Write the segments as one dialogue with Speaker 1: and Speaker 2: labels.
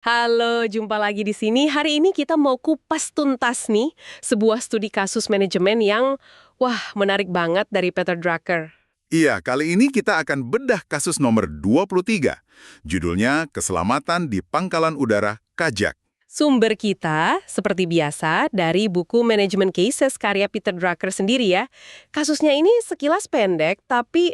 Speaker 1: Halo, jumpa lagi di sini. Hari ini kita mau kupas tuntas nih sebuah studi kasus manajemen yang, wah, menarik banget dari Peter Drucker.
Speaker 2: Iya, kali ini kita akan bedah kasus nomor 23. Judulnya Keselamatan di Pangkalan Udara Kajak.
Speaker 1: Sumber kita, seperti biasa, dari buku Management Cases karya Peter Drucker sendiri ya. Kasusnya ini sekilas pendek, tapi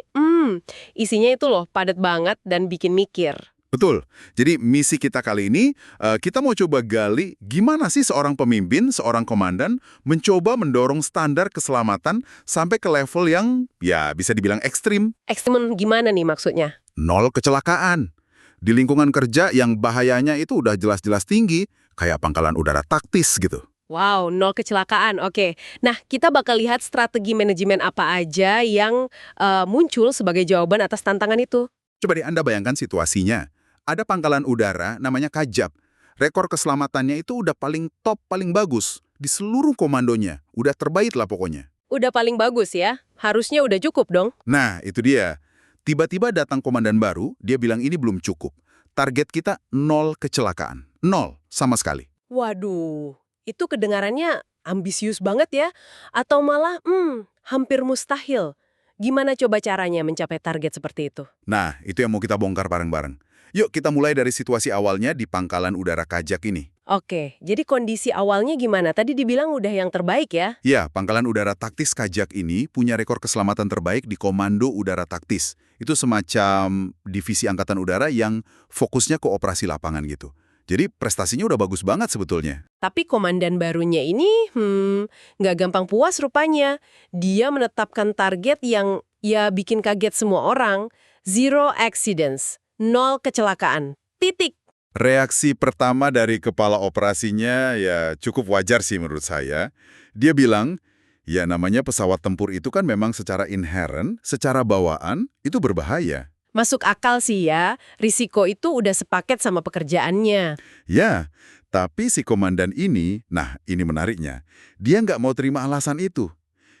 Speaker 1: isinya itu loh padat banget dan bikin mikir.
Speaker 2: Betul. Jadi misi kita kali ini, kita mau coba gali gimana sih seorang pemimpin, seorang komandan, mencoba mendorong standar keselamatan sampai ke level yang, ya bisa dibilang ekstrim.
Speaker 1: Ekstrim gimana nih maksudnya?
Speaker 2: Nol kecelakaan. Di lingkungan kerja yang bahayanya itu udah jelas-jelas tinggi, kayak pangkalan udara taktis gitu.
Speaker 1: Wow, nol kecelakaan. Oke. Nah, kita bakal lihat strategi manajemen apa aja yang muncul sebagai jawaban atas tantangan itu.
Speaker 2: Coba deh Anda bayangkan situasinya. Ada pangkalan udara namanya Kajab. Rekor keselamatannya itu udah paling top, paling bagus. Di seluruh komandonya. Udah terbaik lah pokoknya.
Speaker 1: Udah paling bagus ya. Harusnya udah cukup dong.
Speaker 2: Nah, itu dia. Tiba-tiba datang komandan baru, dia bilang ini belum cukup. Target kita nol kecelakaan. Nol, sama sekali.
Speaker 1: Waduh, itu kedengarannya ambisius banget ya. Atau malah, hampir mustahil. Gimana coba caranya mencapai target seperti itu?
Speaker 2: Nah, itu yang mau kita bongkar bareng-bareng. Yuk, kita mulai dari situasi awalnya di pangkalan udara Kajak ini.
Speaker 1: Oke, jadi kondisi awalnya gimana? Tadi dibilang udah yang terbaik ya?
Speaker 2: Ya, pangkalan udara taktis Kajak ini punya rekor keselamatan terbaik di Komando Udara Taktis. Itu semacam divisi angkatan udara yang fokusnya ke operasi lapangan gitu. Jadi prestasinya udah bagus banget sebetulnya.
Speaker 1: Tapi komandan barunya ini, nggak gampang puas rupanya. Dia menetapkan target yang ya bikin kaget semua orang. Zero accidents, nol kecelakaan, titik.
Speaker 2: Reaksi pertama dari kepala operasinya ya cukup wajar sih menurut saya. Dia bilang, ya namanya pesawat tempur itu kan memang secara inherent, secara bawaan, itu berbahaya.
Speaker 1: Masuk akal sih ya, risiko itu udah sepaket sama pekerjaannya.
Speaker 2: Ya, tapi si komandan ini, nah ini menariknya, dia nggak mau terima alasan itu.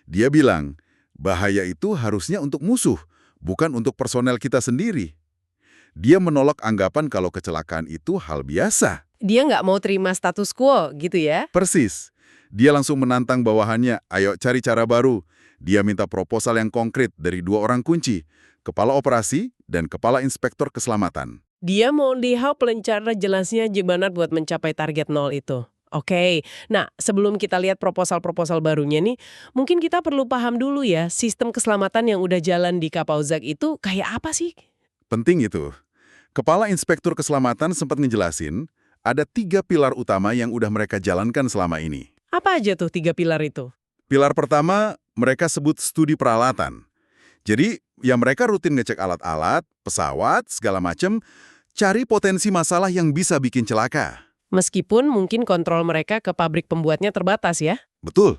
Speaker 2: Dia bilang, bahaya itu harusnya untuk musuh, bukan untuk personel kita sendiri. Dia menolak anggapan kalau kecelakaan itu hal biasa.
Speaker 1: Dia nggak mau terima status quo gitu ya.
Speaker 2: Persis. Dia langsung menantang bawahannya, ayo cari cara baru. Dia minta proposal yang konkret dari dua orang kunci, kepala operasi dan kepala inspektor keselamatan.
Speaker 1: Dia mau lihat cara jelasnya gimana buat mencapai target nol itu. Oke, nah sebelum kita lihat proposal-proposal barunya nih, mungkin kita perlu paham dulu ya, sistem keselamatan yang udah jalan di kapal Zag itu kayak apa sih?
Speaker 2: Penting itu. Kepala Inspektur Keselamatan sempat ngejelasin, ada 3 pilar utama yang udah mereka jalankan selama ini.
Speaker 1: Apa aja tuh 3 pilar itu?
Speaker 2: Pilar pertama, mereka sebut studi peralatan. Jadi, ya mereka rutin ngecek alat-alat, pesawat, segala macem, cari potensi masalah yang bisa bikin celaka.
Speaker 1: Meskipun mungkin kontrol mereka ke pabrik pembuatnya terbatas ya.
Speaker 2: Betul.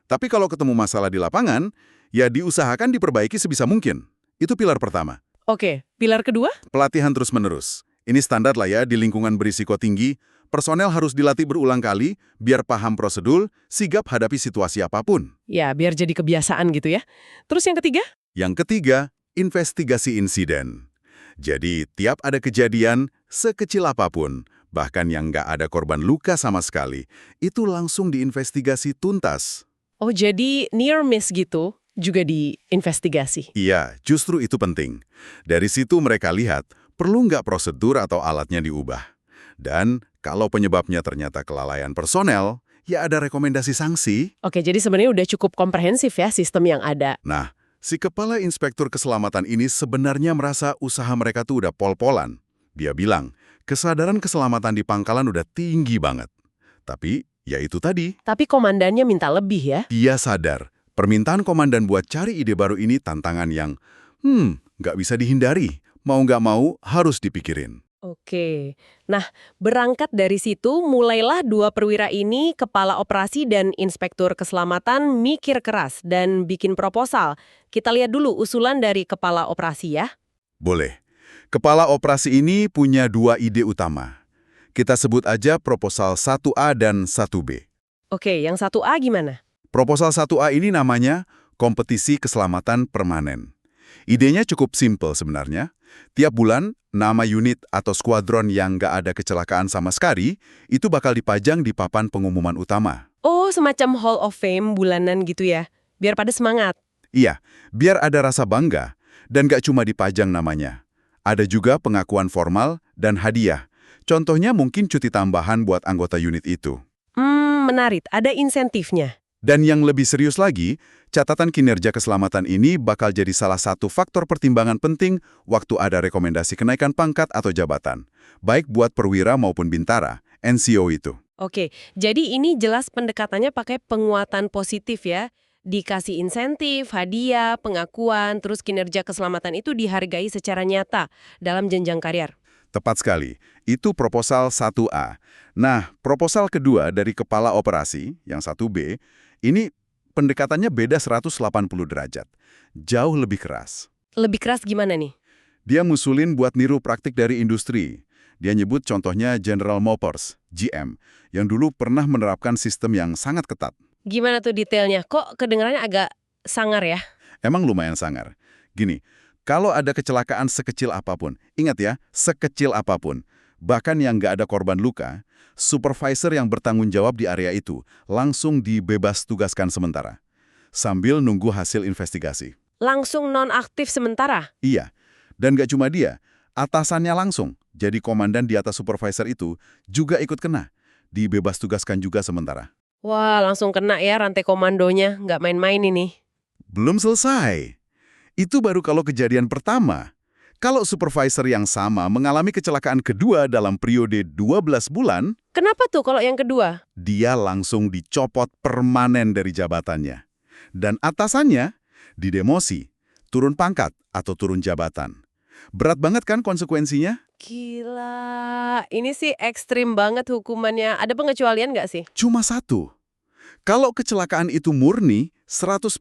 Speaker 2: Tapi kalau ketemu masalah di lapangan, ya diusahakan diperbaiki sebisa mungkin. Itu pilar pertama.
Speaker 1: Oke, pilar kedua?
Speaker 2: Pelatihan terus-menerus. Ini standar lah ya di lingkungan berisiko tinggi. Personel harus dilatih berulang kali biar paham prosedur, sigap hadapi situasi apapun.
Speaker 1: Ya, biar jadi kebiasaan gitu ya. Terus yang ketiga?
Speaker 2: Yang ketiga, investigasi insiden. Jadi, tiap ada kejadian, sekecil apapun, bahkan yang nggak ada korban luka sama sekali, itu langsung diinvestigasi tuntas.
Speaker 1: Oh, jadi near miss gitu juga diinvestigasi.
Speaker 2: Iya, justru itu penting. Dari situ mereka lihat, perlu nggak prosedur atau alatnya diubah. Dan kalau penyebabnya ternyata kelalaian personel, ya ada rekomendasi sanksi.
Speaker 1: Oke, jadi sebenarnya udah cukup komprehensif ya sistem yang ada.
Speaker 2: Nah, si kepala inspektur keselamatan ini sebenarnya merasa usaha mereka tuh udah pol-polan. Dia bilang, kesadaran keselamatan di pangkalan udah tinggi banget. Tapi, ya itu tadi,
Speaker 1: Tapi komandannya minta lebih ya.
Speaker 2: dia sadar. Permintaan komandan buat cari ide baru ini tantangan yang, nggak bisa dihindari. Mau nggak mau, harus dipikirin.
Speaker 1: Oke, nah berangkat dari situ mulailah dua perwira ini, kepala operasi dan inspektur keselamatan mikir keras dan bikin proposal. Kita lihat dulu usulan dari kepala operasi ya.
Speaker 2: Boleh. Kepala operasi ini punya 2 ide utama. Kita sebut aja proposal 1A dan 1B.
Speaker 1: Oke, yang 1A gimana?
Speaker 2: Proposal 1A ini namanya Kompetisi Keselamatan Permanen. Idenya cukup simpel sebenarnya. Tiap bulan, nama unit atau skuadron yang nggak ada kecelakaan sama sekali, itu bakal dipajang di papan pengumuman utama.
Speaker 1: Oh, semacam Hall of Fame bulanan gitu ya, biar pada semangat.
Speaker 2: Iya, biar ada rasa bangga, dan nggak cuma dipajang namanya. Ada juga pengakuan formal dan hadiah. Contohnya mungkin cuti tambahan buat anggota unit itu.
Speaker 1: Menarik, ada insentifnya.
Speaker 2: Dan yang lebih serius lagi, catatan kinerja keselamatan ini bakal jadi salah satu faktor pertimbangan penting waktu ada rekomendasi kenaikan pangkat atau jabatan. Baik buat perwira maupun bintara, NCO itu.
Speaker 1: Oke, jadi ini jelas pendekatannya pakai penguatan positif ya. Dikasih insentif, hadiah, pengakuan, terus kinerja keselamatan itu dihargai secara nyata dalam jenjang karir.
Speaker 2: Tepat sekali. Itu proposal 1A. Nah, proposal kedua dari kepala operasi, yang 1B, ini pendekatannya beda 180 derajat. Jauh lebih keras.
Speaker 1: Lebih keras gimana nih?
Speaker 2: Dia ngusulin buat niru praktik dari industri. Dia nyebut contohnya General Motors, GM, yang dulu pernah menerapkan sistem yang sangat ketat.
Speaker 1: Gimana tuh detailnya? Kok kedengarannya agak sangar ya?
Speaker 2: Emang lumayan sangar. Gini, kalau ada kecelakaan sekecil apapun, ingat ya, sekecil apapun, bahkan yang nggak ada korban luka, supervisor yang bertanggung jawab di area itu langsung dibebas tugaskan sementara, sambil nunggu hasil investigasi.
Speaker 1: Langsung nonaktif sementara?
Speaker 2: Iya, dan nggak cuma dia, atasannya langsung, jadi komandan di atas supervisor itu juga ikut kena, dibebas tugaskan juga sementara.
Speaker 1: Wah, langsung kena ya rantai komandonya. Nggak main-main ini.
Speaker 2: Belum selesai. Itu baru kalau kejadian pertama. Kalau supervisor yang sama mengalami kecelakaan kedua dalam periode 12 bulan,
Speaker 1: Kenapa tuh kalau yang kedua?
Speaker 2: dia langsung dicopot permanen dari jabatannya. Dan atasannya didemosi, turun pangkat atau turun jabatan. Berat banget kan konsekuensinya?
Speaker 1: Gila, ini sih ekstrim banget hukumannya. Ada pengecualian nggak sih?
Speaker 2: Cuma satu. Kalau kecelakaan itu murni, 100%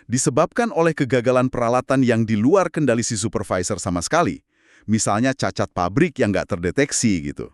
Speaker 2: disebabkan oleh kegagalan peralatan yang di luar kendali si supervisor sama sekali. Misalnya cacat pabrik yang nggak terdeteksi gitu.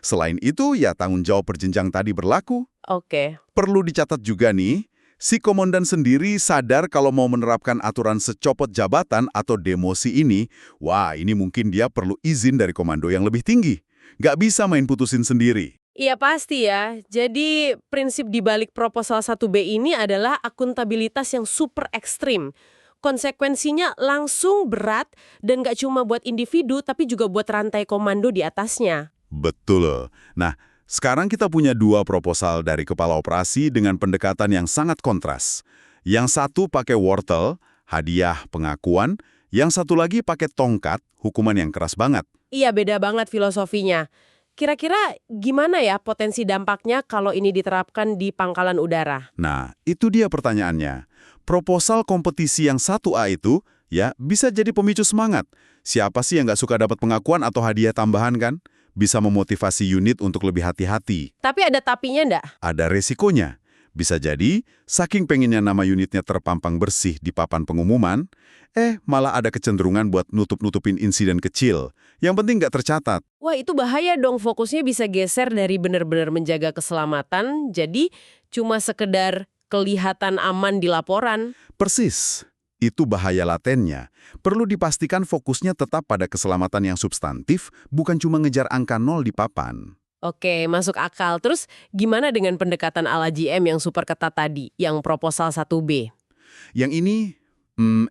Speaker 2: Selain itu, ya tanggung jawab berjenjang tadi berlaku.
Speaker 1: Oke.
Speaker 2: Perlu dicatat juga nih, si komandan sendiri sadar kalau mau menerapkan aturan secopot jabatan atau demosi ini, wah ini mungkin dia perlu izin dari komando yang lebih tinggi. Nggak bisa main putusin sendiri.
Speaker 1: Iya pasti ya. Jadi prinsip di balik proposal 1B ini adalah akuntabilitas yang super ekstrim. Konsekuensinya langsung berat dan nggak cuma buat individu tapi juga buat rantai komando di atasnya.
Speaker 2: Betul. Nah, sekarang kita punya dua proposal dari kepala operasi dengan pendekatan yang sangat kontras. Yang satu pakai wortel, hadiah pengakuan, yang satu lagi pakai tongkat, hukuman yang keras banget.
Speaker 1: Iya beda banget filosofinya. Kira-kira gimana ya potensi dampaknya kalau ini diterapkan di pangkalan udara?
Speaker 2: Nah, itu dia pertanyaannya. Proposal kompetisi yang 1A itu, ya, bisa jadi pemicu semangat. Siapa sih yang nggak suka dapat pengakuan atau hadiah tambahan kan? Bisa memotivasi unit untuk lebih hati-hati.
Speaker 1: Tapi ada tapinya ndak?
Speaker 2: Ada resikonya. Bisa jadi, saking pengennya nama unitnya terpampang bersih di papan pengumuman, malah ada kecenderungan buat nutup-nutupin insiden kecil. Yang penting nggak tercatat.
Speaker 1: Wah itu bahaya dong, fokusnya bisa geser dari benar-benar menjaga keselamatan, jadi cuma sekedar kelihatan aman di laporan.
Speaker 2: Persis. Itu bahaya latennya. Perlu dipastikan fokusnya tetap pada keselamatan yang substantif, bukan cuma ngejar angka 0 di papan.
Speaker 1: Oke, masuk akal. Terus gimana dengan pendekatan ala GM yang super ketat tadi, yang proposal 1B?
Speaker 2: Yang ini,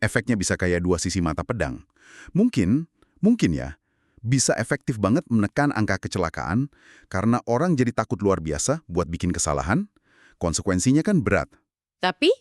Speaker 2: efeknya bisa kayak dua sisi mata pedang. Mungkin ya, bisa efektif banget menekan angka kecelakaan karena orang jadi takut luar biasa buat bikin kesalahan. Konsekuensinya kan berat.
Speaker 1: Tapi?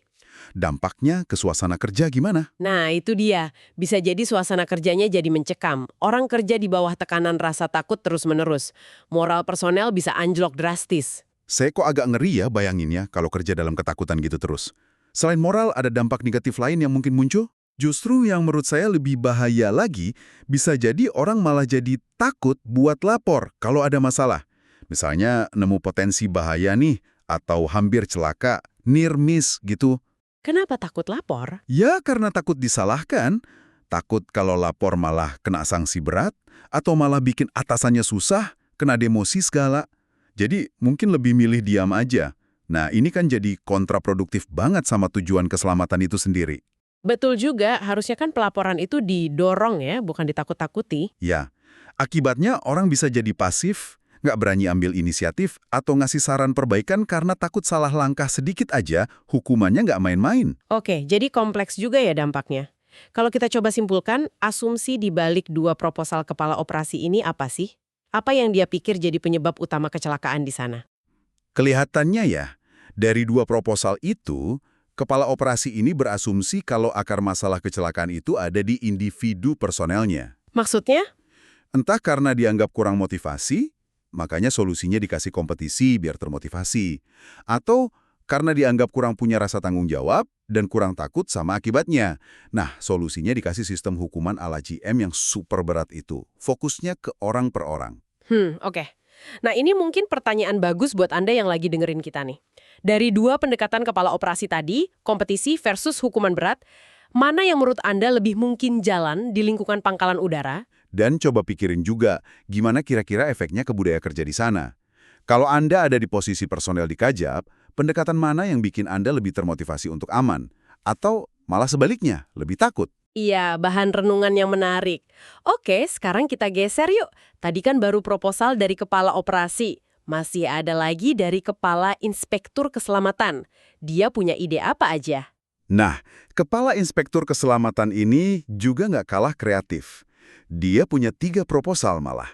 Speaker 2: Dampaknya ke suasana kerja gimana?
Speaker 1: Nah, itu dia. Bisa jadi suasana kerjanya jadi mencekam. Orang kerja di bawah tekanan rasa takut terus-menerus. Moral personel bisa anjlok drastis.
Speaker 2: Saya kok agak ngeri ya bayanginnya kalau kerja dalam ketakutan gitu terus. Selain moral, ada dampak negatif lain yang mungkin muncul? Justru yang menurut saya lebih bahaya lagi, bisa jadi orang malah jadi takut buat lapor kalau ada masalah. Misalnya nemu potensi bahaya nih, atau hampir celaka, near miss gitu.
Speaker 1: Kenapa takut lapor?
Speaker 2: Ya karena takut disalahkan, takut kalau lapor malah kena sanksi berat, atau malah bikin atasannya susah, kena demosi segala. Jadi mungkin lebih milih diam aja. Nah ini kan jadi kontraproduktif banget sama tujuan keselamatan itu sendiri.
Speaker 1: Betul juga, harusnya kan pelaporan itu didorong ya, bukan ditakut-takuti.
Speaker 2: Ya, akibatnya orang bisa jadi pasif, nggak berani ambil inisiatif, atau ngasih saran perbaikan karena takut salah langkah sedikit aja, hukumannya nggak main-main.
Speaker 1: Oke, jadi kompleks juga ya dampaknya. Kalau kita coba simpulkan, asumsi di balik dua proposal kepala operasi ini apa sih? Apa yang dia pikir jadi penyebab utama kecelakaan di sana?
Speaker 2: Kelihatannya ya, dari dua proposal itu, kepala operasi ini berasumsi kalau akar masalah kecelakaan itu ada di individu personelnya.
Speaker 1: Maksudnya?
Speaker 2: Entah karena dianggap kurang motivasi, makanya solusinya dikasih kompetisi biar termotivasi. Atau karena dianggap kurang punya rasa tanggung jawab dan kurang takut sama akibatnya. Nah, solusinya dikasih sistem hukuman ala GM yang super berat itu. Fokusnya ke orang per orang.
Speaker 1: Oke. Nah, ini mungkin pertanyaan bagus buat Anda yang lagi dengerin kita nih. Dari dua pendekatan kepala operasi tadi, kompetisi versus hukuman berat, mana yang menurut Anda lebih mungkin jalan di lingkungan pangkalan udara?
Speaker 2: Dan coba pikirin juga, gimana kira-kira efeknya ke budaya kerja di sana. Kalau Anda ada di posisi personel di Kajab, pendekatan mana yang bikin Anda lebih termotivasi untuk aman? Atau malah sebaliknya, lebih takut?
Speaker 1: Iya, bahan renungan yang menarik. Oke, sekarang kita geser yuk. Tadi kan baru proposal dari kepala operasi. Masih ada lagi dari kepala inspektur keselamatan. Dia punya ide apa aja?
Speaker 2: Nah, Kepala Inspektur Keselamatan ini juga nggak kalah kreatif. Dia punya 3 proposal malah.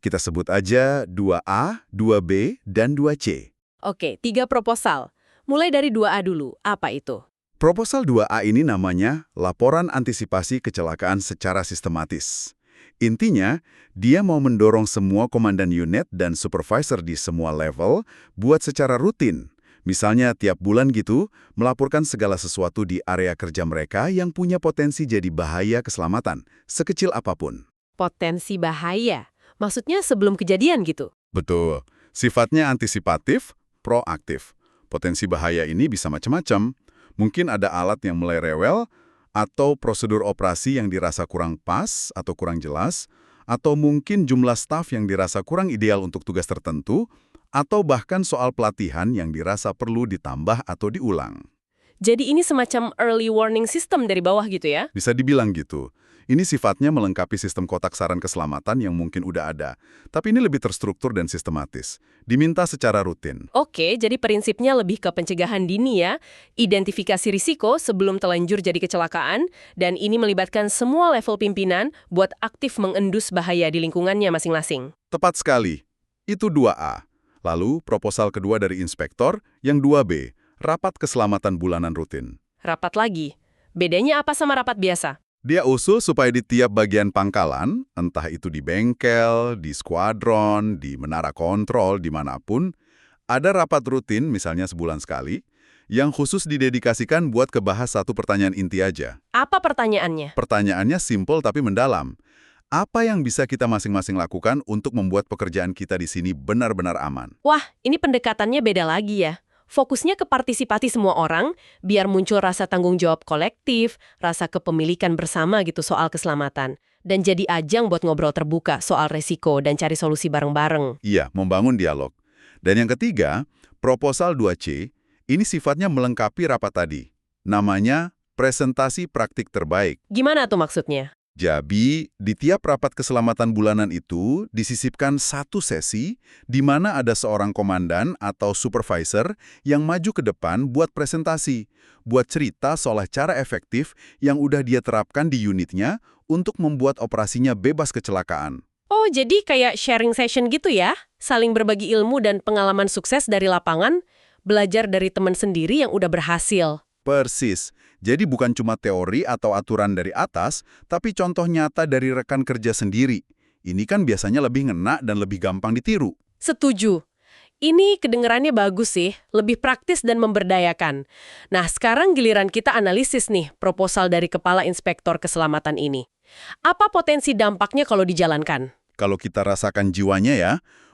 Speaker 2: Kita sebut aja 2A, 2B, dan 2C.
Speaker 1: Oke, 3 proposal. Mulai dari 2A dulu. Apa itu?
Speaker 2: Proposal 2A ini namanya Laporan Antisipasi Kecelakaan Secara Sistematis. Intinya, dia mau mendorong semua komandan unit dan supervisor di semua level buat secara rutin. Misalnya tiap bulan gitu, melaporkan segala sesuatu di area kerja mereka yang punya potensi jadi bahaya keselamatan, sekecil apapun.
Speaker 1: Potensi bahaya. Maksudnya sebelum kejadian gitu.
Speaker 2: Betul. Sifatnya antisipatif, proaktif. Potensi bahaya ini bisa macam-macam. Mungkin ada alat yang mulai rewel, atau prosedur operasi yang dirasa kurang pas atau kurang jelas, atau mungkin jumlah staf yang dirasa kurang ideal untuk tugas tertentu, atau bahkan soal pelatihan yang dirasa perlu ditambah atau diulang.
Speaker 1: Jadi ini semacam early warning system dari bawah gitu ya?
Speaker 2: Bisa dibilang gitu. Ini sifatnya melengkapi sistem kotak saran keselamatan yang mungkin udah ada, tapi ini lebih terstruktur dan sistematis. Diminta secara rutin.
Speaker 1: Oke, jadi prinsipnya lebih ke pencegahan dini ya, identifikasi risiko sebelum telanjur jadi kecelakaan, dan ini melibatkan semua level pimpinan buat aktif mengendus bahaya di lingkungannya masing-masing.
Speaker 2: Tepat sekali. Itu 2A. Lalu, proposal kedua dari inspektor, yang 2B, rapat keselamatan bulanan rutin.
Speaker 1: Rapat lagi. Bedanya apa sama rapat biasa?
Speaker 2: Dia usul supaya di tiap bagian pangkalan, entah itu di bengkel, di skuadron, di menara kontrol, dimanapun, ada rapat rutin, misalnya sebulan sekali, yang khusus didedikasikan buat kebahas satu pertanyaan inti aja.
Speaker 1: Apa pertanyaannya?
Speaker 2: Pertanyaannya simpel tapi mendalam. Apa yang bisa kita masing-masing lakukan untuk membuat pekerjaan kita di sini benar-benar aman?
Speaker 1: Wah, ini pendekatannya beda lagi ya. Fokusnya ke partisipasi semua orang, biar muncul rasa tanggung jawab kolektif, rasa kepemilikan bersama gitu soal keselamatan. Dan jadi ajang buat ngobrol terbuka soal resiko dan cari solusi bareng-bareng.
Speaker 2: Iya, membangun dialog. Dan yang ketiga, proposal 2C, ini sifatnya melengkapi rapat tadi. Namanya presentasi praktik terbaik.
Speaker 1: Gimana tuh maksudnya?
Speaker 2: Jadi, di tiap rapat keselamatan bulanan itu disisipkan satu sesi di mana ada seorang komandan atau supervisor yang maju ke depan buat presentasi, buat cerita soal cara efektif yang udah dia terapkan di unitnya untuk membuat operasinya bebas kecelakaan.
Speaker 1: Oh, jadi kayak sharing session gitu ya? Saling berbagi ilmu dan pengalaman sukses dari lapangan, belajar dari teman sendiri yang udah berhasil.
Speaker 2: Persis. Jadi bukan cuma teori atau aturan dari atas, tapi contoh nyata dari rekan kerja sendiri. Ini kan biasanya lebih ngena dan lebih gampang ditiru.
Speaker 1: Setuju. Ini kedengerannya bagus sih, lebih praktis dan memberdayakan. Nah, sekarang giliran kita analisis nih proposal dari Kepala Inspektor Keselamatan ini. Apa potensi dampaknya kalau dijalankan?
Speaker 2: Kalau kita rasakan jiwanya ya,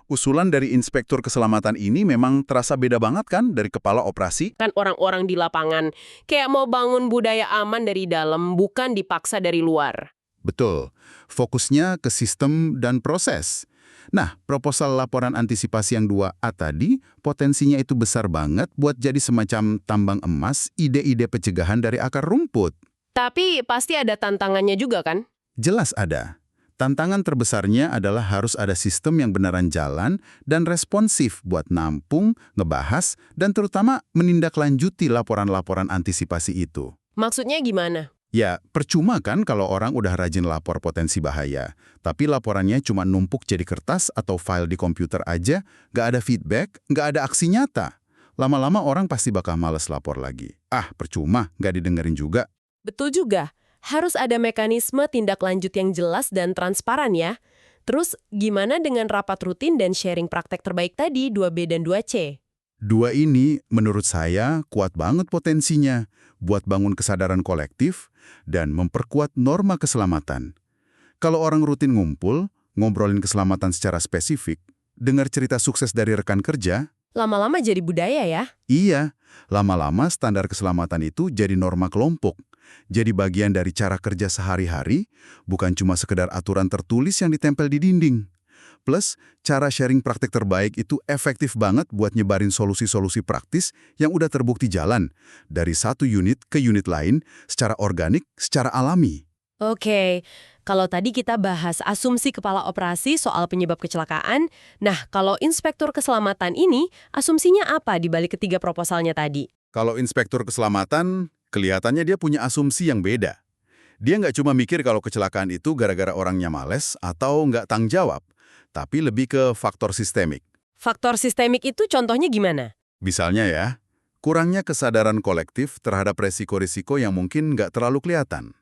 Speaker 2: usulan dari Inspektur Keselamatan ini memang terasa beda banget kan dari kepala operasi?
Speaker 1: Kan orang-orang di lapangan kayak mau bangun budaya aman dari dalam, bukan dipaksa dari luar.
Speaker 3: Betul. Fokusnya ke sistem dan proses. Nah, proposal laporan antisipasi yang 2A tadi, potensinya itu besar banget buat jadi semacam tambang emas ide-ide pencegahan dari akar rumput.
Speaker 1: Tapi pasti ada tantangannya juga kan?
Speaker 3: Jelas ada. Tantangan terbesarnya adalah harus ada sistem yang beneran jalan dan responsif buat nampung, ngebahas, dan terutama menindaklanjuti laporan-laporan antisipasi itu.
Speaker 1: Maksudnya gimana?
Speaker 3: Ya, percuma kan kalau orang udah rajin lapor potensi bahaya, tapi laporannya cuma numpuk jadi kertas atau file di komputer aja, nggak ada feedback, nggak ada aksi nyata. Lama-lama orang pasti bakal males lapor lagi. Ah, percuma, nggak didengerin juga.
Speaker 1: Betul juga. Harus ada mekanisme tindak lanjut yang jelas dan transparan ya. Terus gimana dengan rapat rutin dan sharing praktek terbaik tadi 2B dan 2C?
Speaker 3: Dua ini, menurut saya, kuat banget potensinya buat bangun kesadaran kolektif dan memperkuat norma keselamatan. Kalau orang rutin ngumpul, ngobrolin keselamatan secara spesifik, dengar cerita sukses dari rekan kerja,
Speaker 1: Lama-lama jadi budaya ya?
Speaker 3: iya, lama-lama standar keselamatan itu jadi norma kelompok. Jadi bagian dari cara kerja sehari-hari, bukan cuma sekedar aturan tertulis yang ditempel di dinding. Plus, cara sharing praktek terbaik itu efektif banget buat nyebarin solusi-solusi praktis yang udah terbukti jalan dari satu unit ke unit lain secara organik, secara alami.
Speaker 1: Oke, kalau tadi kita bahas asumsi kepala operasi soal penyebab kecelakaan, nah kalau inspektur keselamatan ini, asumsinya apa di balik ketiga proposalnya tadi?
Speaker 2: Kalau inspektur keselamatan, kelihatannya dia punya asumsi yang beda. Dia nggak cuma mikir kalau kecelakaan itu gara-gara orangnya males atau nggak tanggung jawab, tapi lebih ke faktor sistemik.
Speaker 1: Faktor sistemik itu contohnya gimana?
Speaker 2: Misalnya ya, kurangnya kesadaran kolektif terhadap resiko-risiko yang mungkin nggak terlalu kelihatan.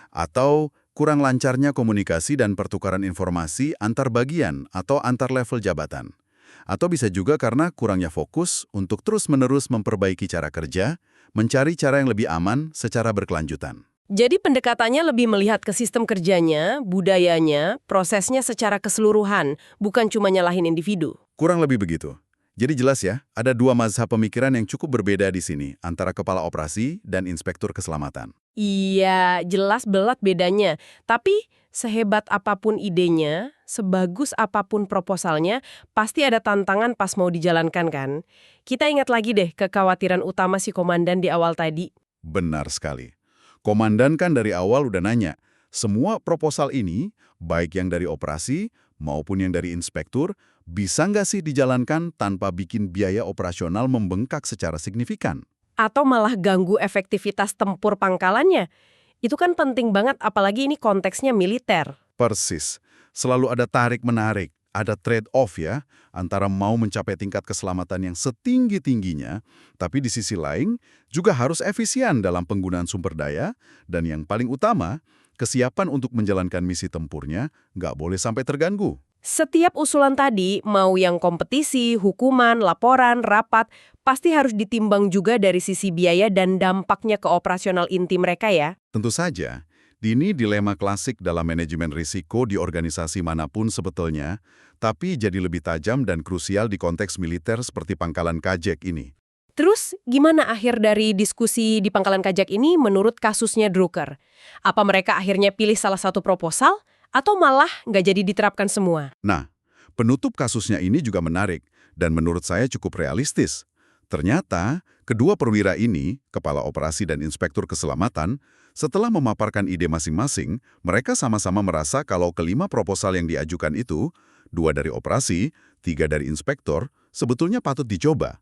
Speaker 2: Atau kurang lancarnya komunikasi dan pertukaran informasi antar bagian atau antar level jabatan. Atau bisa juga karena kurangnya fokus untuk terus-menerus memperbaiki cara kerja, mencari cara yang lebih aman secara berkelanjutan.
Speaker 1: Jadi pendekatannya lebih melihat ke sistem kerjanya, budayanya, prosesnya secara keseluruhan, bukan cuma nyalahin individu.
Speaker 2: Kurang lebih begitu. Jadi jelas ya, ada dua mazhab pemikiran yang cukup berbeda di sini, antara kepala operasi dan inspektur keselamatan.
Speaker 1: Iya, jelas belat bedanya. Tapi sehebat apapun idenya, sebagus apapun proposalnya, pasti ada tantangan pas mau dijalankan kan? Kita ingat lagi deh kekhawatiran utama si komandan di awal tadi.
Speaker 2: Benar sekali. Komandan kan dari awal udah nanya, semua proposal ini, baik yang dari operasi maupun yang dari inspektur, bisa nggak sih dijalankan tanpa bikin biaya operasional membengkak secara signifikan?
Speaker 1: Atau malah ganggu efektivitas tempur pangkalannya. Itu kan penting banget, apalagi ini konteksnya militer.
Speaker 2: Persis. Selalu ada tarik-menarik, ada trade-off ya, antara mau mencapai tingkat keselamatan yang setinggi-tingginya, tapi di sisi lain juga harus efisien dalam penggunaan sumber daya, dan yang paling utama, kesiapan untuk menjalankan misi tempurnya nggak boleh sampai terganggu.
Speaker 1: Setiap usulan tadi, mau yang kompetisi, hukuman, laporan, rapat, pasti harus ditimbang juga dari sisi biaya dan dampaknya ke operasional inti mereka ya.
Speaker 2: Tentu saja, ini dilema klasik dalam manajemen risiko di organisasi manapun sebetulnya, tapi jadi lebih tajam dan krusial di konteks militer seperti Pangkalan Kajek ini.
Speaker 1: Terus, gimana akhir dari diskusi di Pangkalan Kajak ini menurut kasusnya Drucker? Apa mereka akhirnya pilih salah satu proposal? Atau malah nggak jadi diterapkan semua?
Speaker 2: Nah, penutup kasusnya ini juga menarik dan menurut saya cukup realistis. Ternyata, kedua perwira ini, kepala operasi dan inspektur keselamatan, setelah memaparkan ide masing-masing, mereka sama-sama merasa kalau kelima proposal yang diajukan itu, 2 dari operasi, 3 dari inspektor, sebetulnya patut dicoba.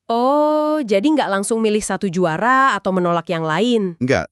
Speaker 1: Oh, jadi nggak langsung milih satu juara atau menolak yang lain?
Speaker 2: Enggak,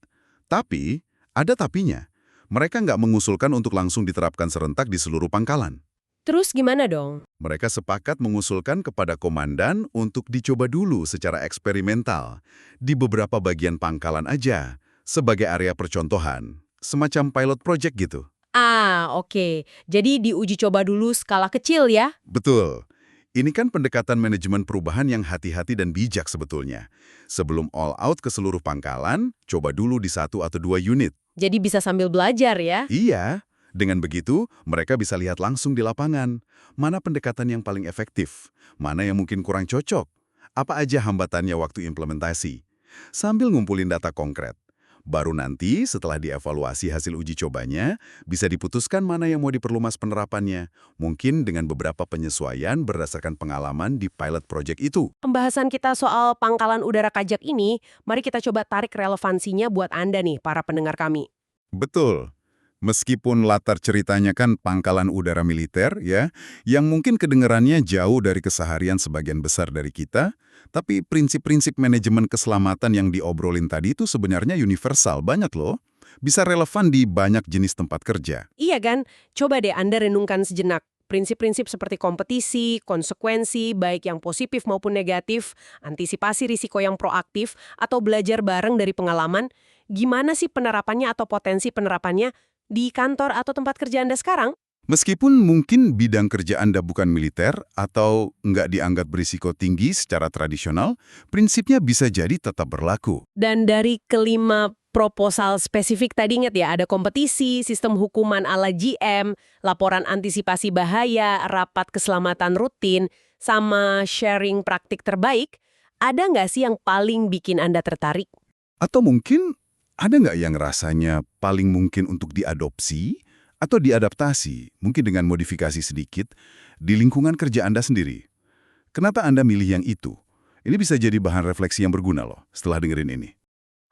Speaker 2: tapi ada tapinya. Mereka nggak mengusulkan untuk langsung diterapkan serentak di seluruh pangkalan.
Speaker 1: Terus gimana dong?
Speaker 2: Mereka sepakat mengusulkan kepada komandan untuk dicoba dulu secara eksperimental di beberapa bagian pangkalan aja, sebagai area percontohan, semacam pilot project gitu.
Speaker 1: Ah, oke. Jadi diuji coba dulu skala kecil ya?
Speaker 2: Betul. Ini kan pendekatan manajemen perubahan yang hati-hati dan bijak sebetulnya. Sebelum all out ke seluruh pangkalan, coba dulu di 1 atau 2 unit.
Speaker 1: Jadi bisa sambil belajar ya?
Speaker 2: Iya, dengan begitu mereka bisa lihat langsung di lapangan, mana pendekatan yang paling efektif, mana yang mungkin kurang cocok, apa aja hambatannya waktu implementasi. Sambil ngumpulin data konkret,
Speaker 3: Baru nanti setelah dievaluasi hasil uji cobanya, bisa diputuskan mana yang mau diperluas penerapannya. Mungkin dengan beberapa penyesuaian berdasarkan pengalaman di pilot project itu.
Speaker 1: Pembahasan kita soal pangkalan udara Kajak ini, mari kita coba tarik relevansinya buat Anda nih, para pendengar kami.
Speaker 2: Betul. Meskipun latar ceritanya kan pangkalan udara militer ya, yang mungkin kedengarannya jauh dari keseharian sebagian besar dari kita, tapi prinsip-prinsip manajemen keselamatan yang diobrolin tadi itu sebenarnya universal banget loh. Bisa relevan di banyak jenis tempat kerja.
Speaker 1: Iya kan? Coba deh Anda renungkan sejenak. Prinsip-prinsip seperti kompetisi, konsekuensi, baik yang positif maupun negatif, antisipasi risiko yang proaktif, atau belajar bareng dari pengalaman, gimana sih penerapannya atau potensi penerapannya di kantor atau tempat kerja Anda sekarang?
Speaker 2: Meskipun mungkin bidang kerja Anda bukan militer atau nggak dianggap berisiko tinggi secara tradisional, prinsipnya bisa jadi tetap berlaku.
Speaker 1: Dan dari kelima proposal spesifik tadi ingat ya, ada kompetisi, sistem hukuman ala GM, laporan antisipasi bahaya, rapat keselamatan rutin, sama sharing praktik terbaik. Ada nggak sih yang paling bikin Anda tertarik?
Speaker 2: Atau mungkin ada nggak yang rasanya paling mungkin untuk diadopsi atau diadaptasi, mungkin dengan modifikasi sedikit, di lingkungan kerja Anda sendiri? Kenapa Anda milih yang itu? Ini bisa jadi bahan refleksi yang berguna loh setelah dengerin ini.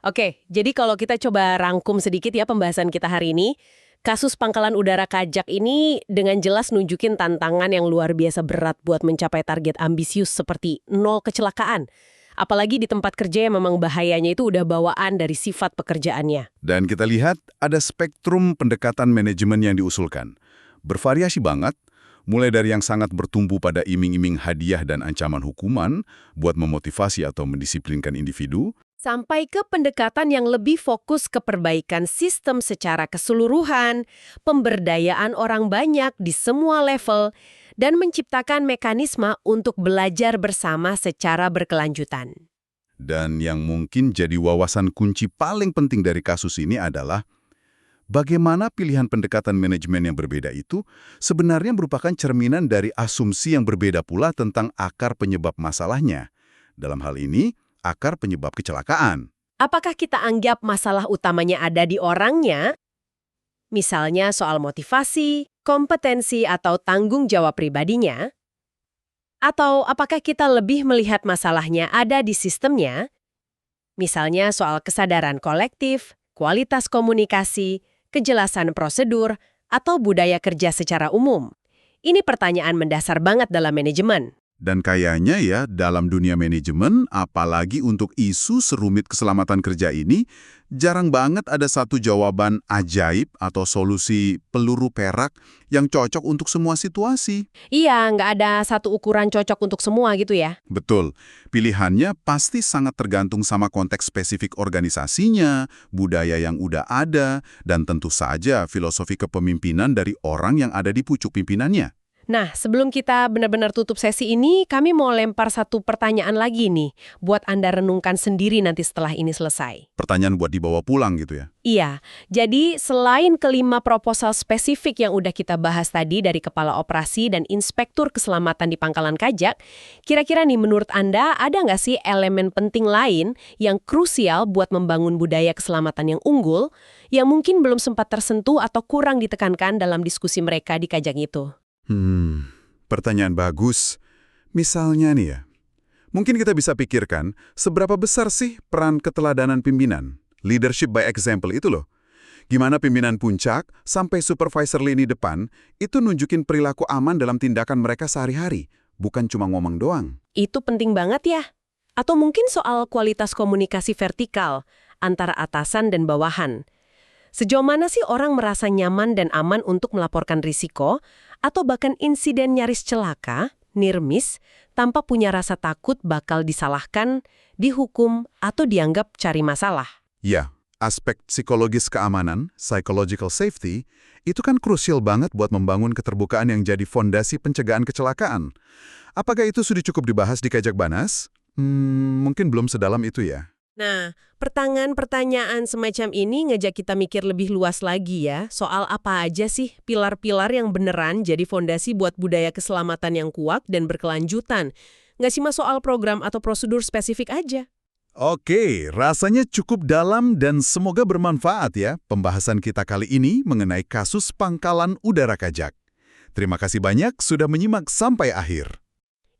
Speaker 1: Oke, jadi kalau kita coba rangkum sedikit ya pembahasan kita hari ini, kasus pangkalan udara Kajak ini dengan jelas nunjukin tantangan yang luar biasa berat buat mencapai target ambisius seperti 0 kecelakaan. Apalagi di tempat kerja yang memang bahayanya itu udah bawaan dari sifat pekerjaannya.
Speaker 2: Dan kita lihat ada spektrum pendekatan manajemen yang diusulkan. Bervariasi banget, mulai dari yang sangat bertumpu pada iming-iming hadiah dan ancaman hukuman buat memotivasi atau mendisiplinkan individu,
Speaker 1: Sampai ke pendekatan yang lebih fokus ke perbaikan sistem secara keseluruhan, pemberdayaan orang banyak di semua level, dan menciptakan mekanisme untuk belajar bersama secara berkelanjutan.
Speaker 2: dan yang mungkin jadi wawasan kunci paling penting dari kasus ini adalah bagaimana pilihan pendekatan manajemen yang berbeda itu sebenarnya merupakan cerminan dari asumsi yang berbeda pula tentang akar penyebab masalahnya. Dalam hal ini, akar penyebab kecelakaan.
Speaker 1: Apakah kita anggap masalah utamanya ada di orangnya? Misalnya soal motivasi, kompetensi, atau tanggung jawab pribadinya? Atau apakah kita lebih melihat masalahnya ada di sistemnya? Misalnya soal kesadaran kolektif, kualitas komunikasi, kejelasan prosedur, atau budaya kerja secara umum. Ini pertanyaan mendasar banget dalam manajemen.
Speaker 2: Dan kayaknya ya, dalam dunia manajemen, apalagi untuk isu serumit keselamatan kerja ini, jarang banget ada satu jawaban ajaib atau solusi peluru perak yang cocok untuk semua situasi.
Speaker 1: Iya, nggak ada satu ukuran cocok untuk semua gitu ya.
Speaker 2: Betul, pilihannya pasti sangat tergantung sama konteks spesifik organisasinya, budaya yang udah ada, dan tentu saja filosofi kepemimpinan dari orang yang ada di pucuk pimpinannya.
Speaker 1: Nah, sebelum kita benar-benar tutup sesi ini, kami mau lempar satu pertanyaan lagi nih, buat Anda renungkan sendiri nanti setelah ini selesai.
Speaker 2: Pertanyaan buat dibawa pulang gitu ya.
Speaker 1: Iya, jadi selain kelima proposal spesifik yang udah kita bahas tadi dari Kepala Operasi dan Inspektur Keselamatan di Pangkalan Kajak, kira-kira nih menurut Anda ada nggak sih elemen penting lain yang krusial buat membangun budaya keselamatan yang unggul, yang mungkin belum sempat tersentuh atau kurang ditekankan dalam diskusi mereka di Kajak itu?
Speaker 2: Pertanyaan bagus. Misalnya nih ya, mungkin kita bisa pikirkan seberapa besar sih peran keteladanan pimpinan, leadership by example itu loh. Gimana pimpinan puncak sampai supervisor lini depan itu nunjukin perilaku aman dalam tindakan mereka sehari-hari, bukan cuma ngomong doang.
Speaker 1: Itu penting banget ya. Atau mungkin soal kualitas komunikasi vertikal antara atasan dan bawahan. Sejauh mana sih orang merasa nyaman dan aman untuk melaporkan risiko, atau bahkan insiden nyaris celaka, near miss, tanpa punya rasa takut bakal disalahkan, dihukum, atau dianggap cari masalah?
Speaker 2: Ya, aspek psikologis keamanan, psychological safety, itu kan krusial banget buat membangun keterbukaan yang jadi fondasi pencegahan kecelakaan. Apakah itu sudah cukup dibahas di Kajak Banas? Mungkin belum sedalam itu ya.
Speaker 1: Nah, pertanyaan-pertanyaan semacam ini ngajak kita mikir lebih luas lagi ya, soal apa aja sih pilar-pilar yang beneran jadi fondasi buat budaya keselamatan yang kuat dan berkelanjutan. Nggak cuma soal program atau prosedur spesifik aja.
Speaker 3: Oke, rasanya cukup dalam dan semoga bermanfaat ya pembahasan kita kali ini mengenai kasus Pangkalan Udara Kajak. Terima kasih banyak sudah menyimak sampai akhir.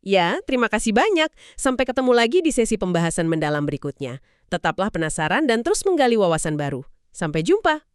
Speaker 1: Ya, terima kasih banyak. Sampai ketemu lagi di sesi pembahasan mendalam berikutnya. Tetaplah penasaran dan terus menggali wawasan baru. Sampai jumpa!